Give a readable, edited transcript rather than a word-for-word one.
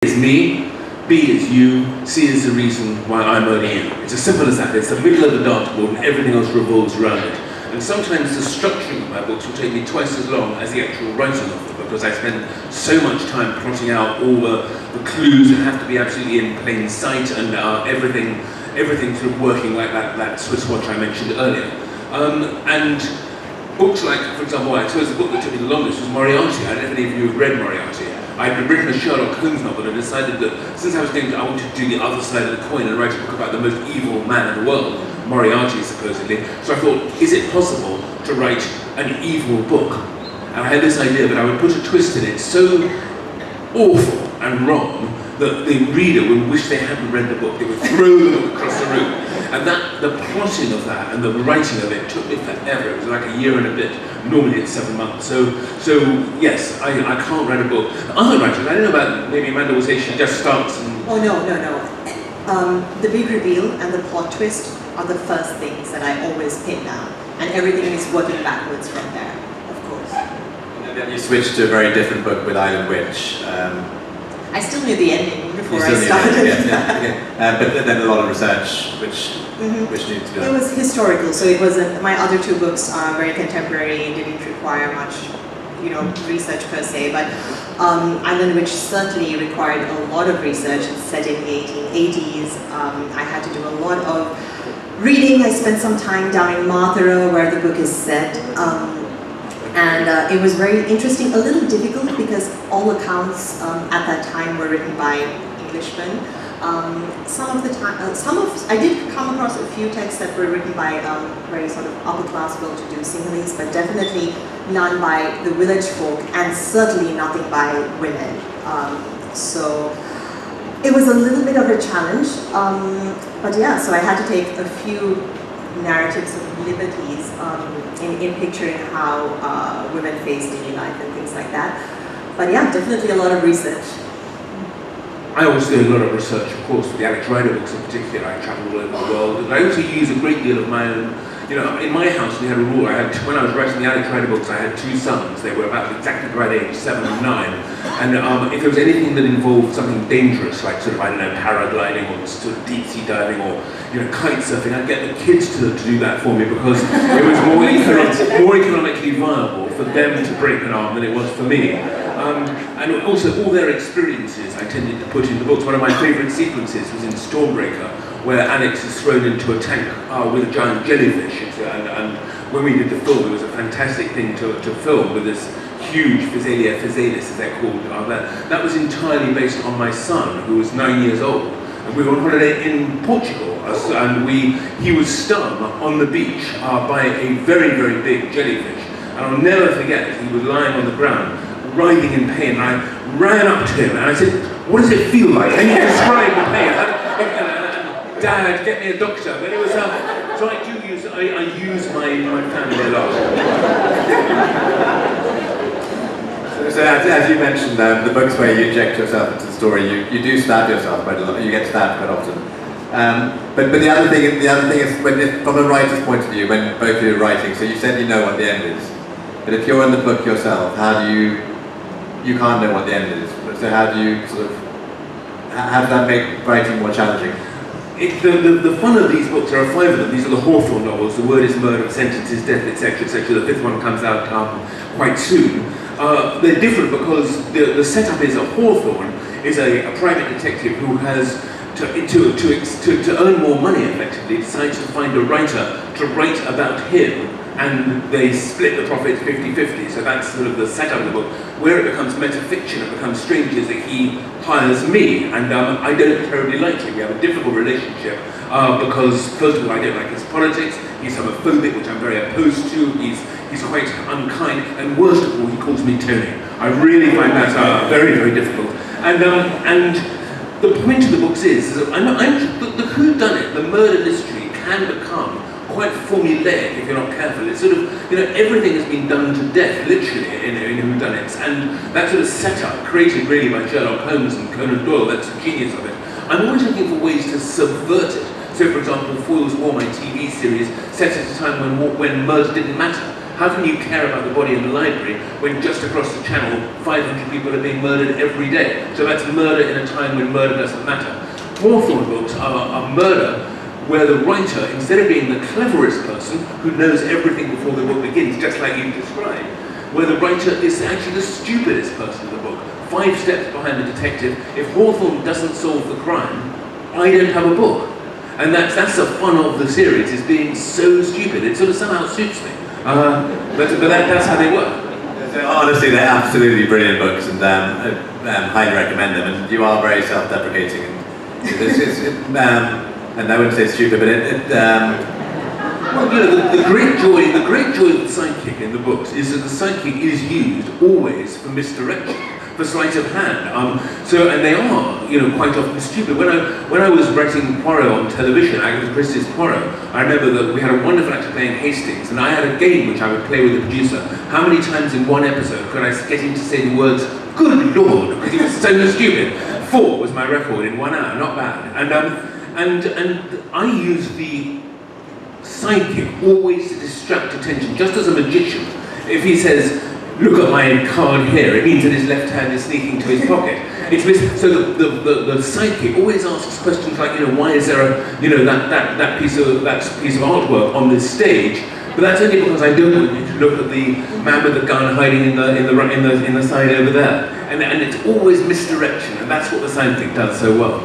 is me, B is you, C is the reason why I'm only you. It's as simple as that. It's the middle of the dartboard and everything else revolves around it. And sometimes the structuring of my books will take me twice as long as the actual writing of them, because I spend so much time plotting out all the clues that have to be absolutely in plain sight, and everything sort of working like that Swiss watch I mentioned earlier. And books like, for example, I suppose the book that took me the longest was Moriarty. I don't know if any of you have read Moriarty. I'd written a Sherlock Holmes novel and decided that since I wanted to do the other side of the coin and write a book about the most evil man in the world, Moriarty supposedly, so I thought, is it possible to write an evil book? And I had this idea that I would put a twist in it so awful and wrong that the reader would wish they hadn't read the book. They would throw the book across the room. And the plotting of that and the writing of it took me forever. It was like a year and a bit. Normally it's 7 months. So yes, I can't write a book. Other writers, I don't know about, maybe Amanda will say she just starts and... Oh, no. The big reveal and the plot twist are the first things that I always pin down. And everything is working backwards from there, of course. And then you switched to a very different book with Island Witch. I still knew the ending before I started. But then a lot of research, which needed to be done. It was historical, so it wasn't. My other two books are very contemporary, didn't require much, research per se. But Island Witch certainly required a lot of research. It's set in the 1880s. I had to do a lot of reading. I spent some time down in Mathura, where the book is set. And it was very interesting, a little difficult because all accounts at that time were written by Englishmen. I did come across a few texts that were written by very sort of upper class, well-to-do Sinhalese, but definitely none by the village folk, and certainly nothing by women. So it was a little bit of a challenge, but yeah, so I had to take a few narratives of liberties in picturing how women face daily life and things like that. But yeah, definitely a lot of research. I always do a lot of research, of course, with the Alex Rider books in particular. I travel all over the world, and I also use a great deal of my own. In my house we had a rule. When I was writing the Alex Rider books, I had two sons. They were about exactly the right age, 7 and 9. And if there was anything that involved something dangerous, like sort of, I don't know, paragliding or sort of deep sea diving or kite surfing, I'd get the kids to do that for me, because it was more economically viable for them to break an arm than it was for me. And also all their experiences I tended to put in the books. One of my favourite sequences was in Stormbreaker, where Alex is thrown into a tank with a giant jellyfish. And when we did the film, it was a fantastic thing to film with this huge Physalia physalis, as they're called. That was entirely based on my son, who was 9 years old. And we were on holiday in Portugal, and he was stung on the beach by a very, very big jellyfish. And I'll never forget it. He was lying on the ground, writhing in pain, and I ran up to him and I said, "What does it feel like? Can you describe the pain?" Dad, get me a doctor. But it was so I use my family a lot. So as you mentioned, the books where you inject yourself into the story, you do stab yourself quite a lot. You get stabbed quite often. But the other thing is, from a writer's point of view, when both of you are writing, so you said you know what the end is. But if you're in the book yourself, how do you can't know what the end is. So how do you how does that make writing more challenging? The fun of these books, there are 5 of them. These are the Hawthorne novels. The Word is Murder, the Sentence is Death, etc., etc. The 5th one comes out quite soon. They're different because the setup is a Hawthorne is a private detective who has to earn more money, effectively, decides to find a writer to write about him, and they split the profits 50-50. So that's sort of the setup of the book. Where it becomes metafiction, it becomes strange, is that he hires me, and I don't terribly like him. We have a difficult relationship because, first of all, I don't like his politics. He's homophobic, which I'm very opposed to. He's quite unkind, and worst of all, he calls me Tony. I really find that very, very difficult. And the point of the books is that the whodunit, the murder mystery, can become quite formulaic if you're not careful. It's sort of, everything has been done to death, literally, in whodunits. And that sort of setup, created really by Sherlock Holmes and Conan Doyle, that's the genius of it. I'm always looking for ways to subvert it. So, for example, Foyle's War, my TV series, set at a time when murder didn't matter. How can you care about the body in the library when just across the channel 500 people are being murdered every day? So that's murder in a time when murder doesn't matter. Hawthorne books are murder where the writer, instead of being the cleverest person who knows everything before the book begins, just like you described, where the writer is actually the stupidest person in the book, 5 steps behind the detective. If Hawthorne doesn't solve the crime, I don't have a book. And that's the fun of the series, is being so stupid. It sort of somehow suits me. But that's how they work. Honestly, they're absolutely brilliant books, and highly recommend them. And you are very self-deprecating, and I wouldn't say stupid, but well, you know, the great joy of the sidekick in the books is that the sidekick is used always for misdirection, for sleight of hand. And they are, you know, quite often stupid. When I was writing Poirot on television, Agatha Christie's Poirot, I remember that we had a wonderful actor playing Hastings, and I had a game which I would play with the producer. How many times in one episode could I get him to say the words "Good Lord" because he was so stupid? 4 was my record in 1 hour, not bad. And I use the sidekick always to distract attention, just as a magician. If he says, "Look at my card here," it means that his left hand is sneaking to his pocket. So the sidekick always asks questions like, you know, why is there a, you know, that piece of artwork on this stage? But that's only because I don't want you to look at the man with the gun hiding in the side over there. And it's always misdirection, and that's what the sidekick does so well.